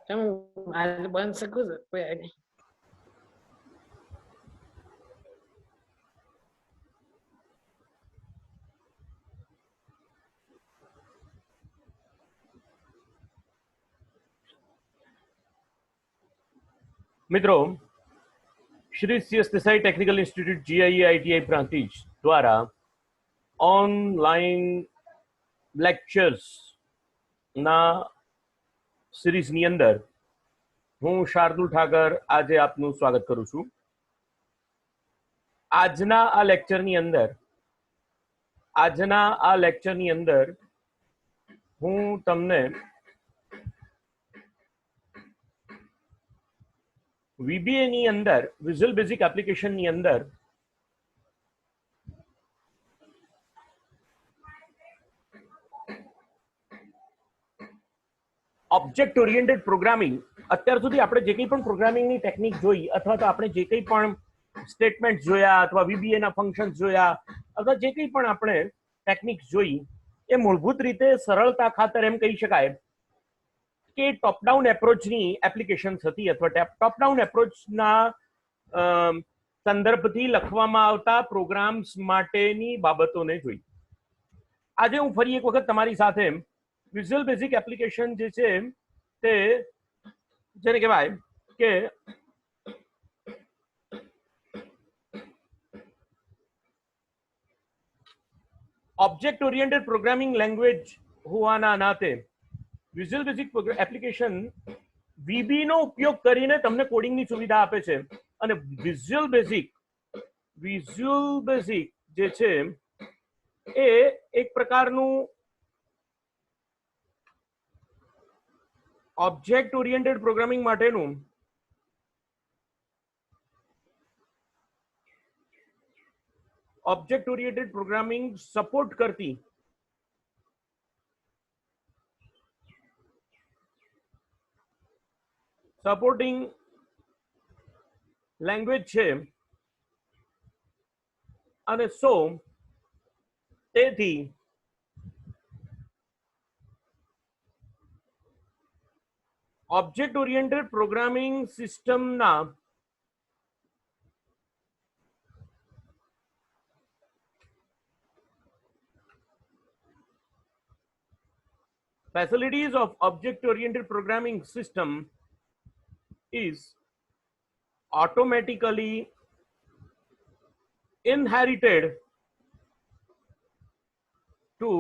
આજે બંધ શકું છું કોઈ આગળ. મિત્રો, Shri CS Desai technical institute GIE-ITI Prantij દ્વારા ઓનલાઈન લેક્ચર્સ ના સિરીઝની અંદર હું શાર્દુલ ઠાકર આજે આપનું સ્વાગત કરું છું. આજના આ લેક્ચરની અંદર હું તમને VBA ની અંદર વિઝ્યુઅલ બેઝિક એપ્લિકેશન ની અંદર ઓબ્જેક્ટ ઓરિએન્ટેડ પ્રોગ્રામિંગ, અત્યાર સુધી આપણે જે કંઈ પણ પ્રોગ્રામિંગની ટેકનિક જોઈ અથવા તો આપણે જે કંઈ પણ સ્ટેટમેન્ટ જોયા અથવા VBA ના ફંક્શન્સ જોયા અથવા જે કંઈ પણ આપણે ટેકનિક્સ જોઈ એ મૂળભૂત રીતે સરળતા ખાતર એમ કહી શકાય કે ટોપ ડાઉન એપ્રોચની એપ્લિકેશન્સ હતી અથવા ટોપ ડાઉન એપ્રોચના સંદર્ભથી લખવામાં આવતા પ્રોગ્રામ્સ માટેની બાબતોને જોઈ. આજે હું ફરી એક વખત તમારી સાથે વિઝ્યુઅલ બેઝિક એપ્લિકેશન જે છે તે જેને કહેવાય કે ઓબ્જેક્ટ ઓરિએન્ટેડ પ્રોગ્રામિંગ લેંગ્વેજ હોવાના નાતે વિઝ્યુઅલ બેઝિક એપ્લિકેશન VB નો ઉપયોગ કરીને તમને કોડિંગની સુવિધા આપે છે અને વિઝ્યુઅલ બેઝિક જે છે એ એક પ્રકારનું ઓબ્જેક્ટ ઓરિએન્ટેડ પ્રોગ્રામિંગ માટેનું ઓબ્જેક્ટ ઓરિએન્ટેડ પ્રોગ્રામિંગ સપોર્ટ કરતી સપોર્ટિંગ લેંગ્વેજ છે અને તેથી ઓબ્જેક્ટ ઓરિએન્ટેડ પ્રોગ્રામિંગ સિસ્ટમના facilities of object-oriented programming system is automatically inherited to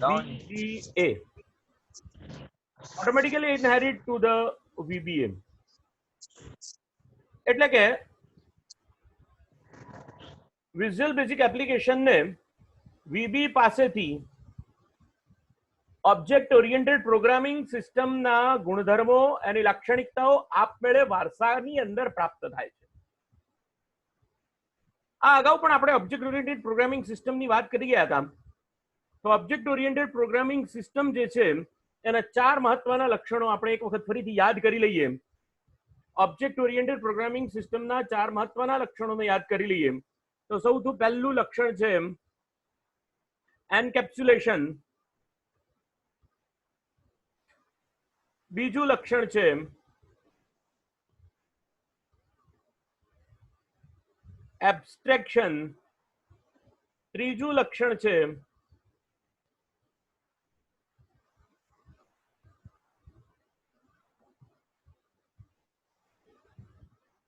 VBA. Automatically inherit to the VBA. એટલે કે વિઝ્યુઅલ બેઝિક એપ્લિકેશન ને VB પાસેથી ઓબ્જેક્ટ ઓરિએન્ટેડ પ્રોગ્રામિંગ સિસ્ટમના ગુણધર્મો અને લાક્ષણિકતાઓ આપમેળે વારસાની અંદર પ્રાપ્ત થાય છે. આ અગાઉ પણ આપણે ઓબ્જેક્ટ ઓરિએન્ટેડ પ્રોગ્રામિંગ સિસ્ટમની વાત કરી ગયા હતા. તો ઓબ્જેક્ટ ઓરિએન્ટેડ પ્રોગ્રામિંગ સિસ્ટમ જે છે એના ચાર મહત્વના લક્ષણો આપણે એક વખત ફરીથી યાદ કરી લઈએ. ઓબ્જેક્ટ ઓરિએન્ટેડ પ્રોગ્રામિંગ સિસ્ટમના ચાર મહત્વના લક્ષણોને યાદ કરી લઈએ. તો સૌથી પહેલું લક્ષણ છે એન્કેપ્સ્યુલેશન. બીજું લક્ષણ છે એબ્સ્ટ્રેક્શન. ત્રીજું લક્ષણ છે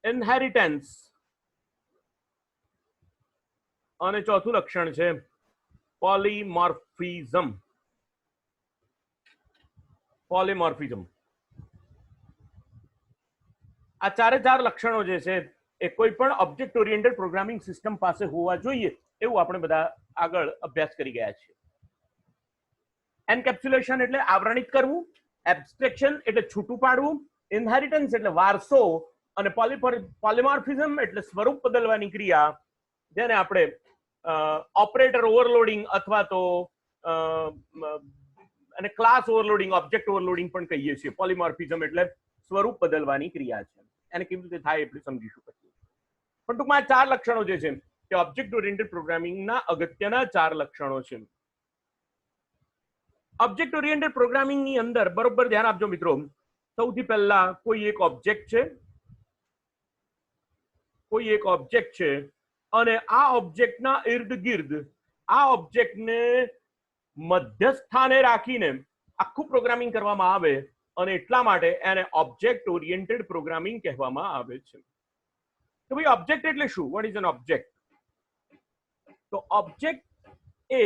ઇનહેરિટન્સ અને ચોથું લક્ષણ છે પોલીમોર્ફિઝમ. આ ચારે ચાર લક્ષણો જે છે એ કોઈ પણ ઓબ્જેક્ટ ઓરિએન્ટેડ પ્રોગ્રામિંગ સિસ્ટમ પાસે હોવા જોઈએ એવું આપણે બધા આગળ અભ્યાસ કરી ગયા છીએ. એન્કેપ્સ્યુલેશન એટલે આવરણિત કરવું, એબ્સ્ટ્રેક્શન એટલે છૂટું પાડવું, ઇનહેરિટન્સ એટલે વારસો અને પોલીમોર્ફિઝમ એટલે સ્વરૂપ બદલવાની ક્રિયા, જેને આપણે ઓપરેટર ઓવરલોડિંગ અથવા તો અને ક્લાસ ઓવરલોડિંગ, ઓબ્જેક્ટ ઓવરલોડિંગ પણ કહીએ છીએ. પોલીમોર્ફિઝમ એટલે સ્વરૂપ બદલવાની ક્રિયા છે. એને કેવી રીતે થાય એટલે સમજીશું પછી. પણ ટૂંકમાં ચાર લક્ષણો જે છે તે ઓબ્જેક્ટ ઓરિએન્ટેડ પ્રોગ્રામિંગના અગત્યના ચાર લક્ષણો છે. ઓબ્જેક્ટ ઓરિએન્ટેડ પ્રોગ્રામિંગ ની અંદર બરોબર ધ્યાન આપજો મિત્રો, સૌથી પહેલા કોઈ એક ઓબ્જેક્ટ છે અને આ ઓબ્જેક્ટના ઇર્દ ગિર્દ આ ઓબ્જેક્ટને મધ્યસ્થાને રાખીને આખું પ્રોગ્રામિંગ કરવામાં આવે અને એટલા માટે એને ઓબ્જેક્ટ ઓરિએન્ટેડ પ્રોગ્રામિંગ કહેવામાં આવે છે. તો ભાઈ ઓબ્જેક્ટ એટલે શું? What is an object? તો ઓબ્જેક્ટ એ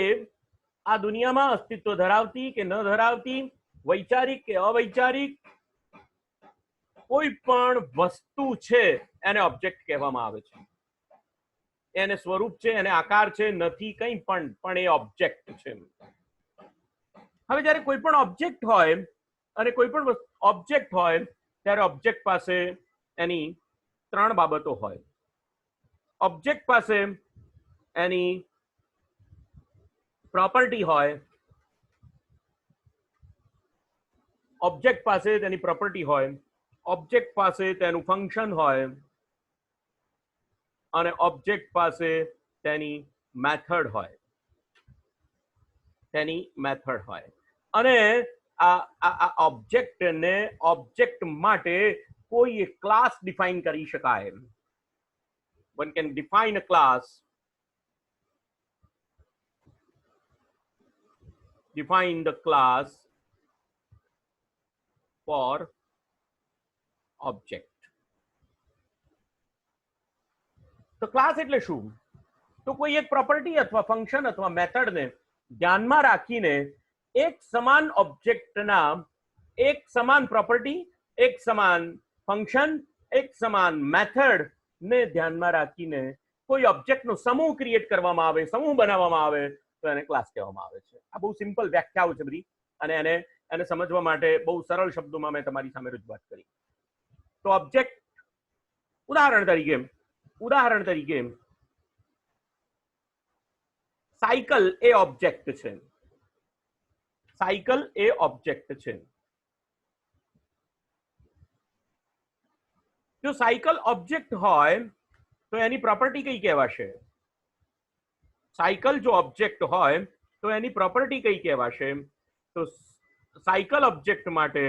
આ દુનિયામાં અસ્તિત્વ ધરાવતી કે ન ધરાવતી, વૈચારિક કે અવૈચારિક કોઈ પણ વસ્તુ છે એને ઓબ્જેક્ટ કહેવામાં આવે છે. એને સ્વરૂપ છે, એને આકાર છે, નથી કંઈ પણ એ ઓબ્જેક્ટ છે. હવે જ્યારે કોઈ પણ ઓબ્જેક્ટ હોય અને કોઈ પણ ઓબ્જેક્ટ હોય ત્યારે ઓબ્જેક્ટ પાસે એની ત્રણ બાબતો હોય. ઓબ્જેક્ટ પાસે એની પ્રોપર્ટી હોય, ઓબ્જેક્ટ પાસે તેની પ્રોપર્ટી હોય, ઓબ્જેક્ટ પાસે તેનું ફંક્શન હોય અને ઓબ્જેક્ટ પાસે તેની મેથડ હોય. અને આ ઓબ્જેક્ટને ઓબ્જેક્ટ માટે કોઈ એક ક્લાસ ડિફાઇન કરી શકાય. One can define a class, define the class for object. તો ક્લાસ એટલે શું? તો કોઈ એક પ્રોપર્ટી અથવા ફંક્શન અથવા મેથડને ધ્યાનમાં રાખીને એક સમાન ઓબ્જેક્ટના એક સમાન પ્રોપર્ટી, એક સમાન ફંક્શન, એક સમાન મેથડ ને ધ્યાનમાં રાખીને કોઈ ઓબ્જેક્ટનો સમૂહ ક્રિએટ કરવામાં આવે, સમૂહ બનાવવામાં આવે તો એને ક્લાસ કહેવામાં આવે છે. આ બહુ સિમ્પલ વ્યાખ્યાઓ છે બધી અને એને સમજવા માટે બહુ સરળ શબ્દોમાં મેં તમારી સામે રજૂઆત કરી. તો ઓબ્જેક્ટ ઉદાહરણ તરીકે સાયકલ એ ઓબ્જેક્ટ છે. જો સાયકલ ઓબ્જેક્ટ હોય તો એની પ્રોપર્ટી કઈ કહેવાશે? સાયકલ જો ઓબ્જેક્ટ હોય તો એની પ્રોપર્ટી કઈ કહેવાશે? તો સાયકલ ઓબ્જેક્ટ માટે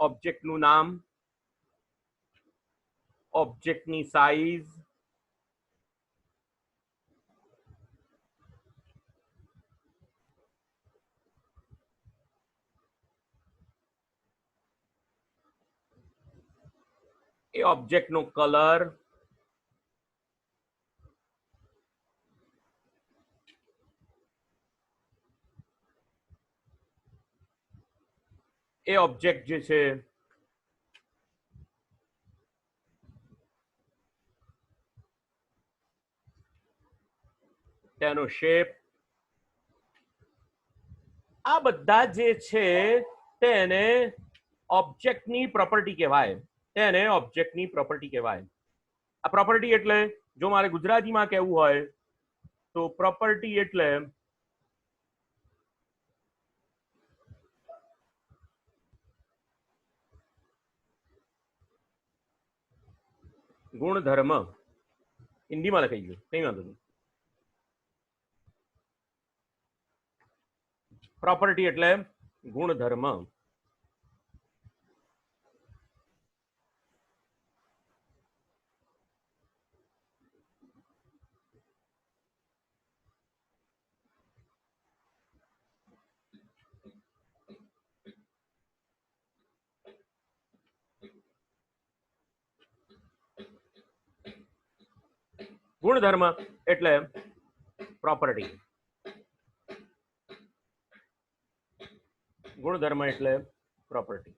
ઓબ્જેક્ટનું નામ, ઓબ્જેક્ટની સાઇઝ, એ ઓબ્જેક્ટનો કલર, એ ઓબ્જેક્ટ જે છે તેનો શેપ, આ બધા જે છે તેને ઓબ્જેક્ટની પ્રોપર્ટી કહેવાય. આ પ્રોપર્ટી એટલે જો મારે ગુજરાતીમાં કહેવું હોય તો પ્રોપર્ટી એટલે ગુણધર્મ. હિન્દીમાં લખાઈ ગયું, કઈ વાંધો નહીં. પ્રોપર્ટી એટલે ગુણધર્મ. ગુણધર્મ એટલે પ્રોપર્ટી.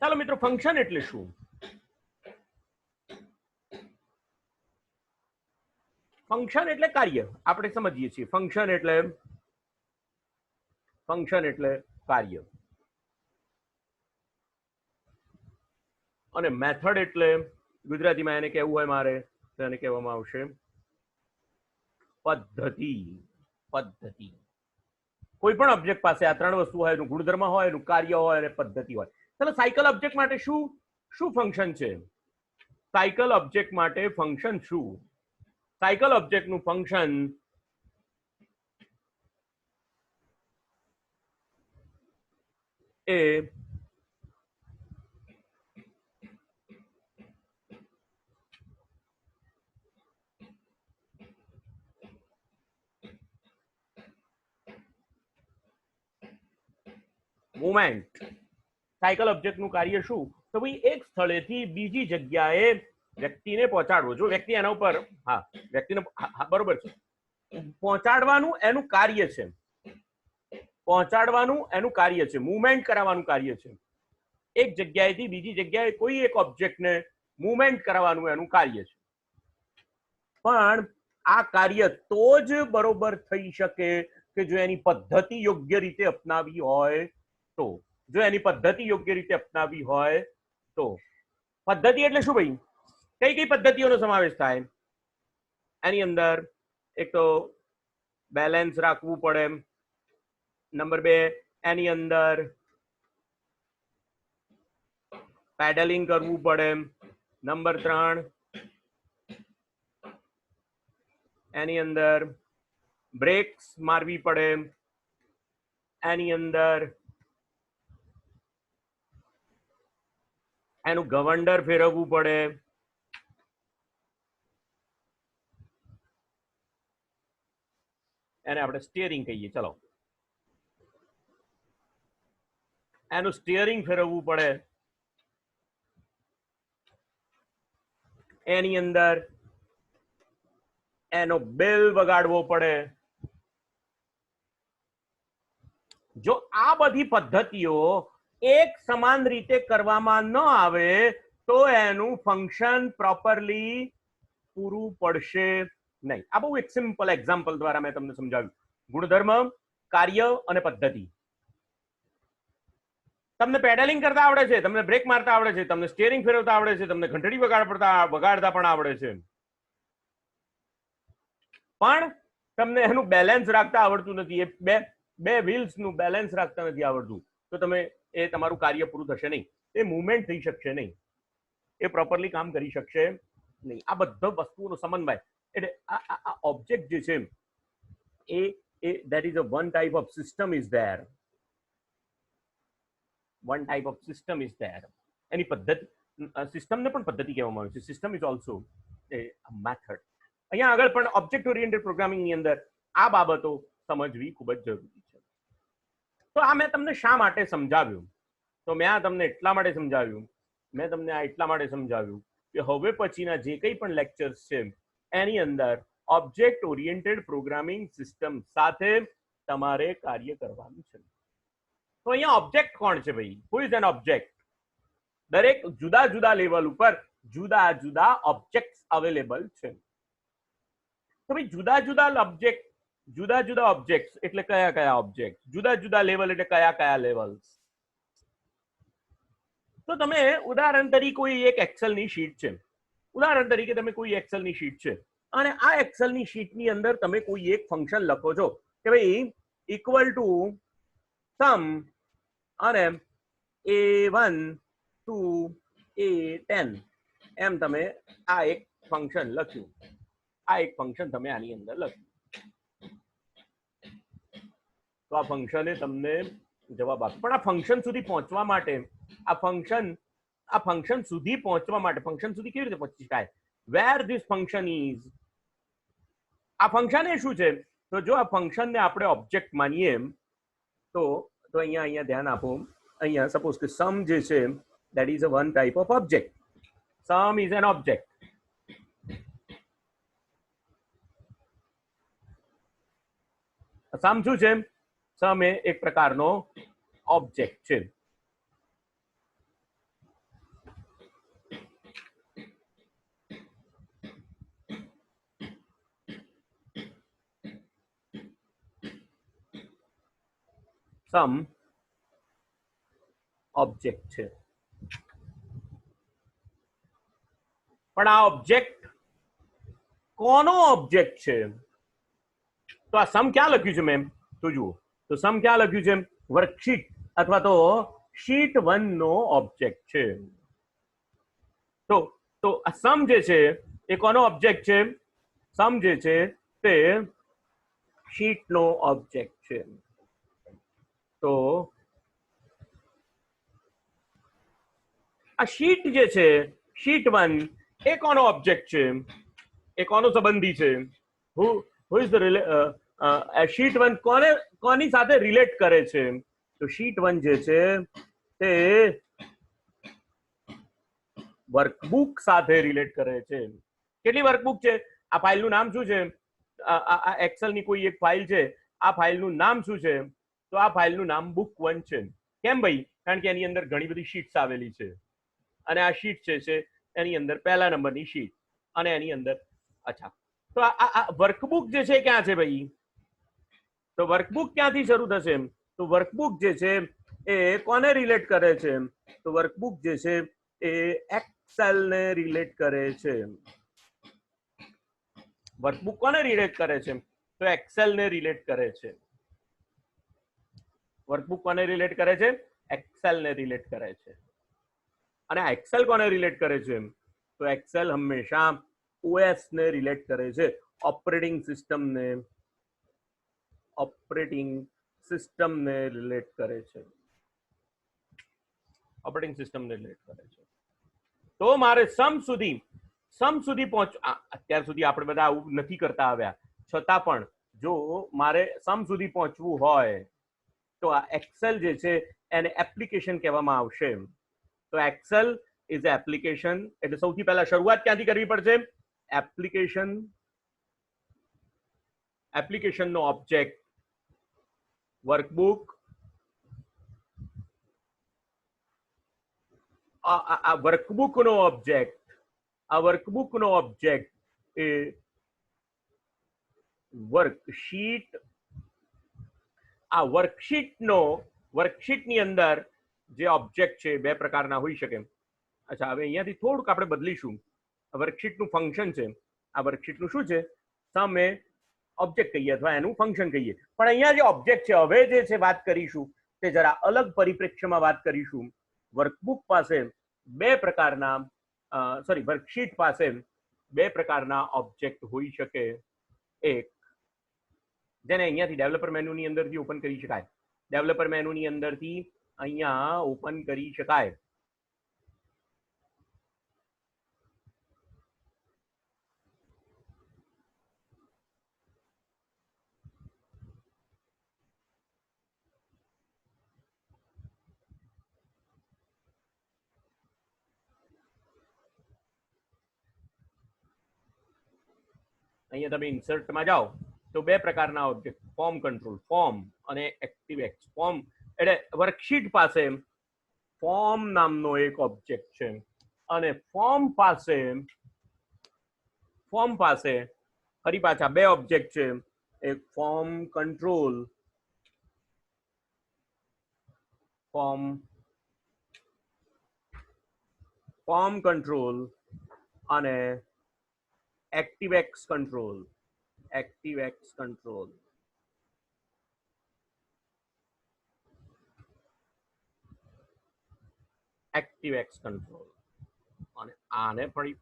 ચાલો મિત્રો, ફંક્શન એટલે શું? ફંક્શન એટલે કાર્ય. આપણે સમજીએ છીએ ફંક્શન એટલે કાર્ય અને મેથડ એટલે ગુજરાતીમાં એને કહેવું હોય મારે તો એને કહેવામાં આવશે પદ્ધતિ. કોઈ પણ ઓબ્જેક્ટ પાસે આ ત્રણ વસ્તુ હોય, એનું ગુણધર્મ હોય, એનું કાર્ય હોય અને પદ્ધતિ હોય. ચાલો સાયકલ ઓબ્જેક્ટ માટે શું ફંક્શન છે? સાયકલ ઓબ્જેક્ટ માટે ફંક્શન શું? સાયકલ ઓબ્જેક્ટનું ફંક્શન એ મુવમેન્ટ. સાયકલ ઓબ્જેક્ટનું કાર્ય શું? તો ભાઈ એક સ્થળેથી બીજી જગ્યાએ વ્યક્તિને પહોંચાડવો. જો વ્યક્તિ એના ઉપર વ્યક્તિને બરોબર છે, પહોંચાડવાનું એનું કાર્ય છે, પહોંચાડવાનું એનું કાર્ય છે, મુવમેન્ટ કરાવવાનું કાર્ય છે. એક જગ્યાએથી બીજી જગ્યાએ કોઈ એક ઓબ્જેક્ટને મુવમેન્ટ કરાવવાનું એનું કાર્ય છે. પણ આ કાર્ય તો જ બરોબર થઈ શકે કે જો એની પદ્ધતિ યોગ્ય રીતે અપનાવી હોય તો. જો એની પદ્ધતિ યોગ્ય રીતે અપનાવી હોય તો. પદ્ધતિ એટલે શું ભાઈ? કઈ કઈ પદ્ધતિઓનો સમાવેશ થાય એની અંદર? એક તો બેલેન્સ રાખવું પડે. નંબર 2, એની અંદર પેડલિંગ કરવું પડે. નંબર 3, એની અંદર બ્રેક્સ મારવી પડે. એની અંદર એનું ગવર્નર ફેરવવું પડે. એને આપણે સ્ટીયરિંગ કહીએ. ચલો, એનું સ્ટીયરિંગ ફેરવવું પડે. એની અંદર એનો બેલ વગાડવો પડે. જો આ બધી પદ્ધતિઓ એક સમાન રીતે કરવામાં ન આવે તો એનું ફંક્શન પ્રોપરલી પૂરું પડશે નહીં. આ બહુ એક સિમ્પલ એક્ઝામ્પલ દ્વારા મેં તમને સમજાવ્યું. ગુણધર્મ, કાર્ય અને પદ્ધતિ. તમને પેડલિંગ કરતા આવડે છે, તમને બ્રેક મારતા આવડે છે, તમને સ્ટીયરિંગ ફેરવતા આવડે છે, તમને ઘંટડી વગાડતા પણ આવડે છે, પણ તમને એનું બેલેન્સ રાખતા આવડતું નથી. એ બે વ્હીલ્સનું બેલેન્સ રાખતા નથી આવડતું, તો તમે એ તમારું કાર્ય પૂરું થશે નહીં. એ મુવમેન્ટ થઈ શકશે નહીં, એ પ્રોપરલી કામ કરી શકશે નહીં. આ બધા વસ્તુઓનો સમન્વય એટલે આ ઓબ્જેક્ટ જે છે એ that is a one type of system is there. One type of system is there. એની પદ્ધતિ, સિસ્ટમને પણ પદ્ધતિ કહેવામાં આવે છે. System is also a method. અહીંયા આગળ પણ ઓબ્જેક્ટ ઓરિએન્ટેડ પ્રોગ્રામિંગની અંદર આ બાબતો સમજવી ખૂબ જ જરૂરી છે. તો આ મેં તમને શા માટે સમજાવ્યું? તો મેં આ તમને એટલા માટે સમજાવ્યું, કે હવે પછીના જે કંઈ પણ લેક્ચર્સ છે એની અંદર ઓબ્જેક્ટ ઓરિએન્ટેડ પ્રોગ્રામિંગ સિસ્ટમ સાથે તમારે કાર્ય કરવાનું છે. તો અહીંયા ઓબ્જેક્ટ કોણ છે ભાઈ? Who is an object? દરેક જુદા જુદા લેવલ ઉપર જુદા જુદા ઓબ્જેક્ટ્સ અવેલેબલ છે. તો ભાઈ જુદા જુદા ઓબ્જેક્ટ્સ એટલે કયા કયા ઓબ્જેક્ટ? જુદા જુદા લેવલ એટલે કયા કયા લેવલ્સ? તો તમે ઉદાહરણ તરીકે કોઈ એક એક્સેલની શીટ છે, અને આ એક્સેલની શીટની અંદર તમે કોઈ એક ફંક્શન લખો છો કે ભાઈ ઇક્વલ ટુ સમ અને A1 to A10 એમ તમે આ એક ફંક્શન લખ્યું. આ એક ફંક્શન તમે આની અંદર લખ્યું, તો આ ફંક્શને તમને જવાબ આપ્યો. પણ આ ફંક્શન સુધી પહોંચવા માટે ફંક્શન સુધી કેવી રીતે પહોંચી શકાય? વેર ધીસ ફંક્શન ઇઝ. આ ફંક્શન એ શું છે? તો જો આ ફંક્શનને આપણે ઓબ્જેક્ટ માનીએ તો અહીંયા ધ્યાન આપો. અહીંયા સપોઝ કે સમ જે છે that is a one type of object. Sum is an object. સમ શું છે? સમ એ એક પ્રકારનો ઓબ્જેક્ટ છે. સમ ઓબ્જેક્ટ છે. પણ આ ઓબ્જેક્ટ કોનો ઓબ્જેક્ટ છે? તો આ સમ ક્યાં લખ્યું છે મેમ? તો જુઓ, તો સમ ક્યાં લખ્યું છે? વર્કશીટ અથવા તો શીટ 1 નો ઓબ્જેક્ટ છે. તો તો આ સમ જે છે એ કોનો ઓબ્જેક્ટ છે? સમ જે છે તે શીટનો ઓબ્જેક્ટ છે. તો આ શીટ જે છે, શીટ 1 એ કોનો ઓબ્જેક્ટ છે? એ કોનો સંબંધી છે? હુ ઇઝ ધ શીટ 1 કોની સાથે રિલેટ કરે છે? તો શીટ 1 જે છે તે વર્કબુક સાથે રિલેટ કરે છે. કેટલી વર્કબુક છે? આ ફાઇલનું નામ શું છે? આ એક્સેલ ની કોઈ એક ફાઇલ છે. આ ફાઇલનું નામ શું છે? તો આ ફાઇલનું નામ book 1 છે. કેમ ભાઈ? કારણ કે એની અંદર ઘણી બધી શીટ્સ આવેલી છે અને આ શીટ છે એની અંદર પહેલા નંબરની શીટ અને એની અંદર અચ્છા તો આ વર્કબુક જે છે ક્યાં છે ભાઈ? તો વર્કબુક ક્યાંથી શરૂ થશે? તો વર્કબુક જે છે એ કોને રિલેટ કરે છે? તો વર્કબુક જે છે એ એક્સેલ ને રિલેટ કરે છે. વર્કબુક કોને રિલેટ કરે છે? તો એક્સેલ ને રિલેટ કરે છે. વર્કબુક કોને રિલેટ કરે છે? એક્સેલ ને રિલેટ કરે છે. અને આ એક્સેલ કોને રિલેટ કરે છે? તો એક્સેલ હંમેશા ઓએસ ને રિલેટ કરે છે, ઓપરેટિંગ સિસ્ટમને રિલેટ કરે છે. ઓપરેટિંગ સિસ્ટમને રિલેટ કરે છે. તો મારે સમ સુધી અત્યાર સુધી આપણે બધા આવું નથી કરતા આવ્યા, છતાં પણ જો મારે સમ સુધી પહોંચવું હોય તો આ એક્સેલ જે છે એને એપ્લિકેશન કહેવામાં આવશે. તો એક્સેલ ઇઝ એપ્લિકેશન. એટલે સૌથી પહેલા શરૂઆત ક્યાંથી કરવી પડશે? એપ્લિકેશનનો ઓબ્જેક્ટ વર્કબુક. આ વર્કબુકનો ઓબ્જેક્ટ એ વર્કશીટ. આ વર્કશીટની અંદર જે ઓબ્જેક્ટ છે બે પ્રકારના હોઈ શકે. અચ્છા, હવે અહીંયાથી થોડુંક આપણે બદલીશું. વર્કશીટનું ફંક્શન છે. આ વર્કશીટનું શું છે? સમ એ ઓબ્જેક્ટ કહીએ અથવા એનું ફંક્શન કહીએ. પણ અહીંયા જે ઓબ્જેક્ટ છે, હવે જે છે વાત કરીશું તે જરા અલગ પરિપ્રેક્ષ્યમાં વાત કરીશું. વર્કબુક પાસે વર્કશીટ પાસે બે પ્રકારના ઓબ્જેક્ટ હોઈ શકે. એક જેને અહીંયાથી ડેવલપર મેનુની અંદરથી ઓપન કરી શકાય. ડેવલપર મેનુની અંદરથી અહીંયા ઓપન કરી શકાય. અહીંયા તમે ઇન્સર્ટમાં જાઓ તો બે પ્રકારના ઓબ્જેક્ટ, ફોર્મ કંટ્રોલ, ફોર્મ અને એક્ટિવેક્સ. ફોર્મ એટલે વર્કશીટ પાસે ફોર્મ નામનો એક ઓબ્જેક્ટ છે અને ફોર્મ પાસે ફરી પાછા બે ઓબ્જેક્ટ છે. એક ફોર્મ કંટ્રોલ અને એક્ટિવેક્સ કંટ્રોલ. અને આને પણ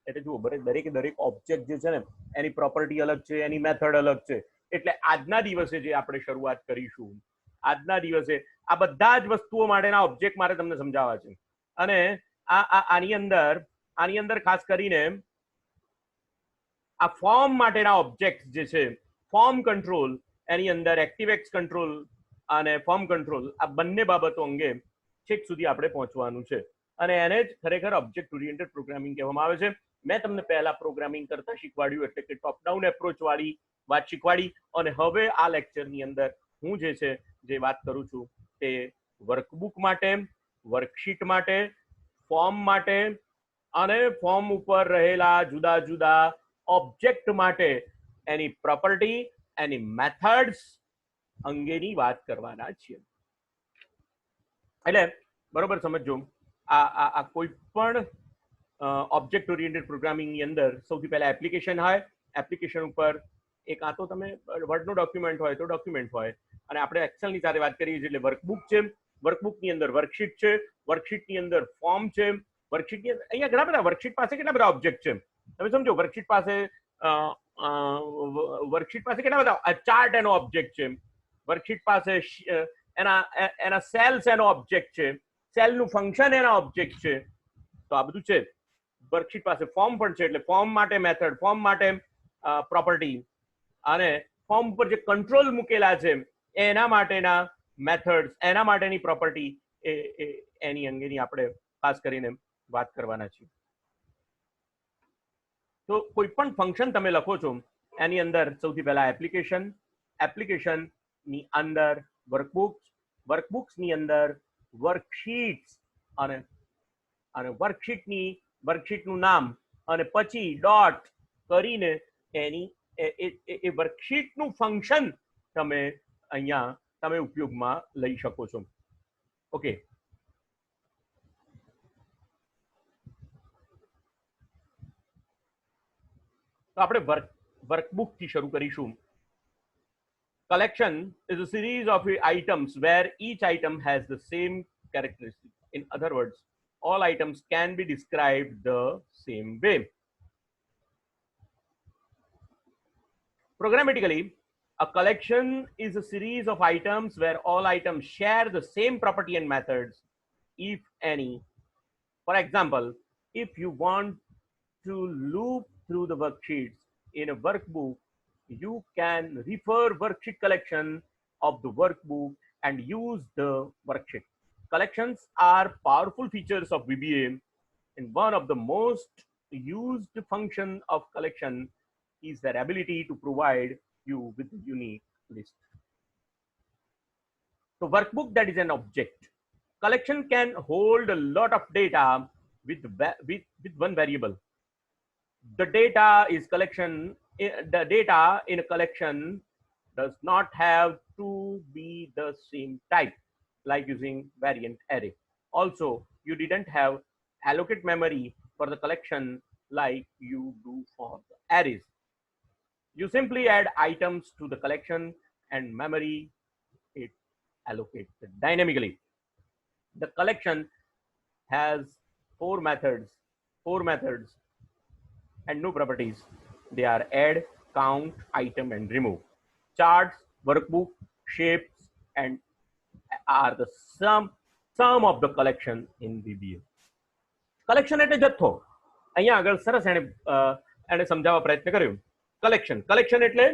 એટલે જુઓ, દરેક ઓબ્જેક્ટ જે છે ને એની પ્રોપર્ટી અલગ છે, એની મેથડ અલગ છે. એટલે આજના દિવસે જે આપણે શરૂઆત કરીશું, આજના દિવસે આ બધા જ વસ્તુઓ માટેના ઓબ્જેક્ટ મારે તમને સમજાવવા છે. અને આની અંદર ખાસ કરીને આ ફોર્મ માટેના ઓબ્જેક્ટ જે છે, ફોર્મ કંટ્રોલ, એની અંદર એક્ટિવેક્સ કંટ્રોલ અને ફોર્મ કંટ્રોલ, આ બંને બાબતો અંગે છેક સુધી આપણે પહોંચવાનું છે. અને એને જ ખરેખર ઓબ્જેક્ટ ઓરિએન્ટેડ પ્રોગ્રામિંગ કહેવામાં આવે છે. મેં તમને પહેલા પ્રોગ્રામિંગ કરતા શીખવાડ્યું, એટલે કે ટોપ ડાઉન એપ્રોચ વાળી વાત શીખવાડી. અને હવે આ લેક્ચરની અંદર હું જે વાત કરું છું તે વર્કબુક માટે, વર્કશીટ માટે, ફોર્મ માટે અને ફોર્મ ઉપર રહેલા જુદા જુદા ઓબ્જેક્ટ માટે એની પ્રોપર્ટી, એની મેથડ્સ અંગેની વાત કરવાના છીએ. એટલે બરોબર સમજો, આ કોઈ પણ ઓબ્જેક્ટ ઓરિએન્ટેડ પ્રોગ્રામિંગની અંદર સૌથી પહેલા એપ્લિકેશન હોય. એપ્લિકેશન ઉપર એક આ તો તમે વર્ડનો ડોક્યુમેન્ટ હોય તો ડોક્યુમેન્ટ હોય. અને આપણે એક્સેલની સાથે વાત કરીએ છીએ એટલે વર્કબુક છે. વર્કબુકની અંદર વર્કશીટ છે. વર્કશીટની અંદર ફોર્મ છે. વર્કશીટ અહીંયા ઘણા બધા વર્કશીટ પાસે કેટલા બધા ઓબ્જેક્ટ છે તમે સમજો. વર્કશીટ પાસે કેટલા બધા ચાર્ટ એનો ઓબ્જેક્ટ છે. વર્કશીટ પાસે એના સેલ્સ એનો ઓબ્જેક્ટ છે. સેલનું ફંક્શન એના ઓબ્જેક્ટ છે. તો આ બધું છે. વર્કશીટ પાસે ફોર્મ પણ છે, એટલે ફોર્મ માટે મેથડ, ફોર્મ માટે પ્રોપર્ટી, અને ફોર્મ પર જે કંટ્રોલ મૂકેલા છે એના માટેના મેથડ્સ, એના માટેની પ્રોપર્ટી, એની અંગેની આપણે ખાસ કરીને વાત કરવાના છીએ. તો કોઈ પણ ફંક્શન તમે લખો છો એની અંદર સૌથી પહેલા એપ્લિકેશન, એપ્લિકેશનની અંદર વર્કબુક્સ, વર્કબુક્સની અંદર વર્કશીટ્સ, અને વર્કશીટનું નામ, અને પછી ડોટ કરીને એની એ વર્કશીટનું ફંક્શન તમે અહીંયા ઉપયોગમાં લઈ શકો છો. ઓકે, તો આપણે વર્કબુક થી શરૂ કરીશું. Collection is a series of items where each item has the same characteristic. In other words, all items can be described the same way. Programmatically, a collection is a series of items where all items share the same property and methods, if any. For example, if you want to loop through the worksheets in a workbook, you can refer worksheet collection of the workbook and use the worksheet. Collections are powerful features of VBA, and one of the most used function of collection is their ability to provide you with a unique list. So workbook, that is an object. Collection can hold a lot of data with one variable. The data in a collection does not have to be the same type, like using variant array. Also, you didn't have allocate memory for the collection like you do for the arrays. You simply add items to the collection and memory it allocates dynamically. The collection has four methods and no properties. They are add, count, item, and remove. Charts, workbook, shapes, and are the sum of the collection in VBA. Collection એટલે જથ્થો. અહીંયા આગળ સરસ એને સમજાવવા પ્રયત્ન કર્યો. Collection એટલે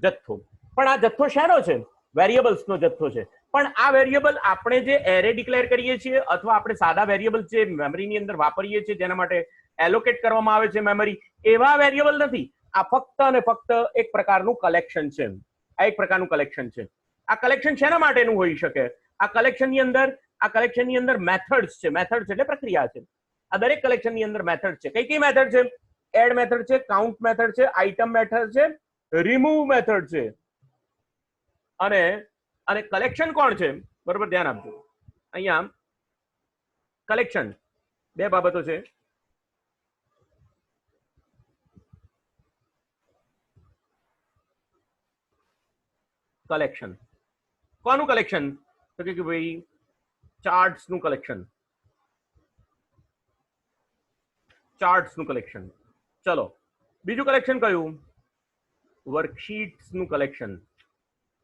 જથ્થો. પણ આ જથ્થો શેનો છે? વેરિયેબલ્સનો જથ્થો છે. પણ આ વેરિયેબલ આપણે જે એરે ડિક્લેર કરીએ છીએ અથવા આપણે સાદા વેરિયેબલ જે મેમરીની અંદર વાપરીએ છીએ જેના માટે એલોકેટ કરવામાં આવે છે મેમરી, એવા વેરિયેબલ નથી. આ ફક્ત અને ફક્ત એક પ્રકારનું કલેક્શન છે. આ એક પ્રકારનું કલેક્શન છે. આ કલેક્શન શેના માટેનું હોઈ શકે? આ કલેક્શનની અંદર મેથડ્સ છે. મેથડ્સ એટલે પ્રક્રિયા છે. આ દરેક કલેક્શનની અંદર મેથડ છે. કઈ મેથડ છે? એડ મેથડ છે, કાઉન્ટ મેથડ છે, આઇટમ મેથડ છે, રિમૂવ મેથડ છે. અને કલેક્શન કોણ છે? બરોબર, ધ્યાન આપજો. અહીંયા કલેક્શન બે બાબતો છે. કલેક્શન કોનું કલેક્શન? તો કે ભાઈ ચાર્ટ્સ નું કલેક્શન. ચલો, બીજું કલેક્શન કયું? વર્કશીટ્સ નું કલેક્શન.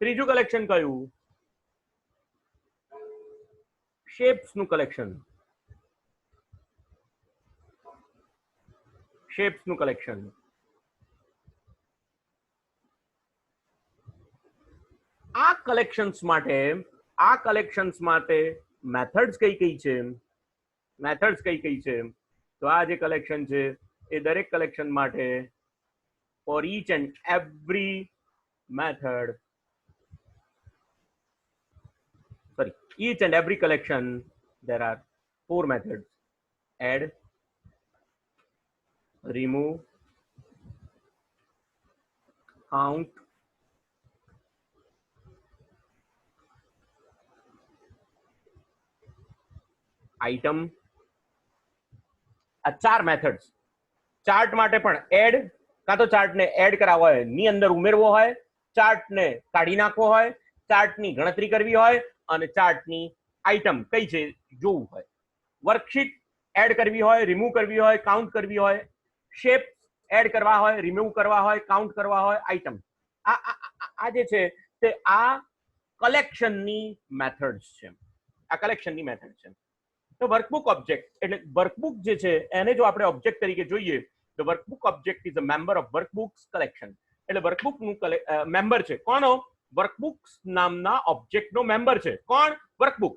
ત્રીજું કલેક્શન કયું? શેપ્સ નું કલેક્શન. આ કલેક્શન્સ માટે મેથડ્સ કઈ છે? તો આ જે કલેક્શન છે એ દરેક કલેક્શન માટે for each and every method, each and every collection there are four methods: add, remove, count, item. આ ચાર મેથડ્સ. ચાર્ટ માટે પણ એડ, કાં તો ચાર્ટને એડ કરાવવો હોય, ની અંદર ઉમેરવો હોય, ચાર્ટને કાઢી નાખવો હોય, ચાર્ટની ગણતરી કરવી હોય, અને ચાર્ટની આઇટમ કઈ છે જોવું હોય. વર્કશીટ એડ કરવી હોય, રિમૂવ કરવી હોય, કાઉન્ટ કરવી હોય, શેપ એડ કરવા હોય, રિમૂવ કરવા હોય, કાઉન્ટ કરવા હોય, આઈટમ, આ જે છે તે આ કલેક્શનની મેથડ્સ છે. આ કલેક્શનની મેથડ છે. તો વર્કબુક ઓબ્જેક્ટ એટલે વર્કબુક જે છે એને જો આપણે ઓબ્જેક્ટ તરીકે જોઈએ તો workbook object is a member of workbooks collection. એટલે વર્કબુકનું મેમ્બર છે. કોનો? વર્કબુક્સ નામના ઓબ્જેક્ટનો મેમ્બર છે. કોણ? Workbook.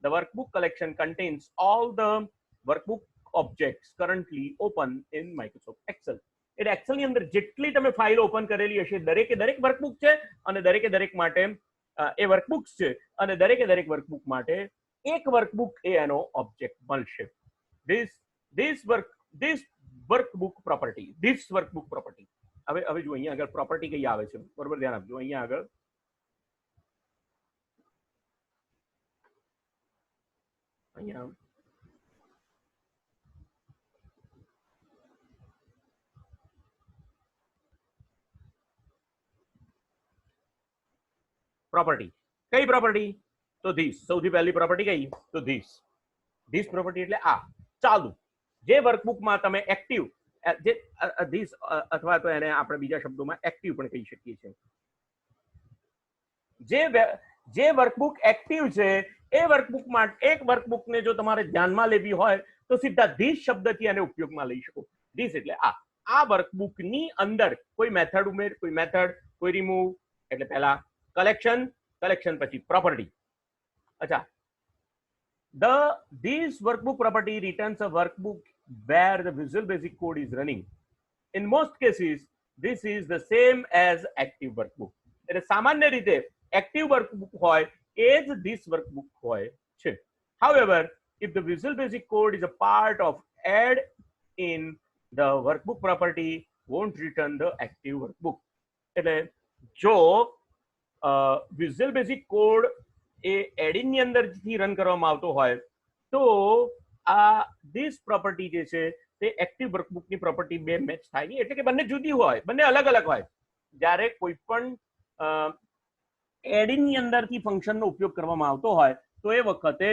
The workbook collection contains all the workbook objects currently open in Microsoft Excel. એટલે એક્સેલ ની અંદર જેટલી તમે ફાઇલ ઓપન કરેલી હશે દરેકે દરેક વર્કબુક છે અને દરેકે દરેક માટે એ વર્કબુક્સ છે અને દરેકે દરેક વર્કબુક માટે એક વર્કબુક એ એનો ઓબ્જેક્ટ મળશે. this workbook property, this workbook property. હવે જો અહીંયા આગળ પ્રોપર્ટી કઈ આવે છે, બરોબર ધ્યાન આપજો. અહીંયા આગળ પ્રોપર્ટી કઈ પ્રોપર્ટી? તો ધીસ. સૌથી પહેલી પ્રોપર્ટી કઈ? તો ધીસ પ્રોપર્ટી એટલે આ ચાલુ. જે વર્કબુકમાં તમે એક્ટિવ જે ધીસ અથવા તો એને આપણે બીજા શબ્દોમાં એક્ટિવ પણ કહી શકીએ છીએ. જે વર્કબુક એક્ટિવ છે એ વર્કબુકમાં એક વર્કબુકને જો તમારે ધ્યાનમાં લેવી હોય તો સીધા ધીસ શબ્દથી એને ઉપયોગમાં લઈ શકો. ધીસ એટલે આ વર્કબુકની અંદર કોઈ મેથડ ઉમેર, કોઈ મેથડ, કોઈ રિમૂવ, એટલે પહેલા કલેક્શન પછી પ્રોપર્ટી. અચ્છા, this workbook property returns a workbook where the Visual Basic Code is running. In most cases, this is the same as active workbook. એટલે સામાન્ય રીતે એક્ટિવ વર્કબુક હોય એ જ this workbook હોય છે. However, if the Visual Basic Code is a part of add in the workbook property won't return the active workbook. એટલે જો visual basic code એ એડિન ની અંદરથી રન કરવામાં આવતો હોય તો આ ધીસ પ્રોપર્ટી જે છે તે એક્ટિવ વર્કબુકની પ્રોપર્ટી બે મેચ થાય નહીં, એટલે કે બંને જુદી હોય, બંને અલગ અલગ હોય. જ્યારે કોઈ પણ એડિનની અંદરથી ફંક્શનનો ઉપયોગ કરવામાં આવતો હોય તો એ વખતે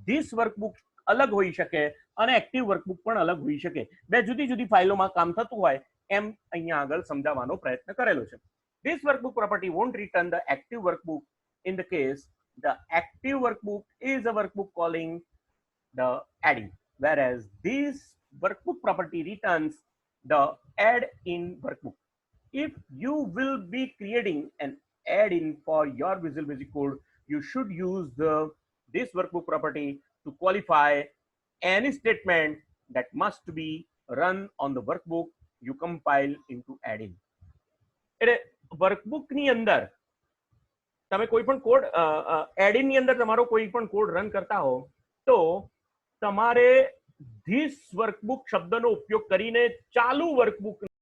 ધીસ વર્કબુક અલગ હોઈ શકે અને એક્ટિવ વર્કબુક પણ અલગ હોઈ શકે. બે જુદી જુદી ફાઇલોમાં કામ થતું હોય એમ અહીંયા આગળ સમજાવવાનો પ્રયત્ન કરેલો છે. This workbook property won't return the active workbook in the case the active workbook is a workbook calling the add-in, whereas this workbook property returns the add-in workbook. If you will be creating an add-in for your Visual Basic Code, you should use this workbook property to qualify any statement that must be run on the workbook you compile into add-in. એટલે વર્કબુકની અંદર તમે કોઈ પણ code એડિનની અંદર તમારો કોઈ પણ code run કરતા હો તો તમારે ધીસ વર્કબુક શબ્દનો ઉપયોગ કરીને ચાલુ વર્કબુક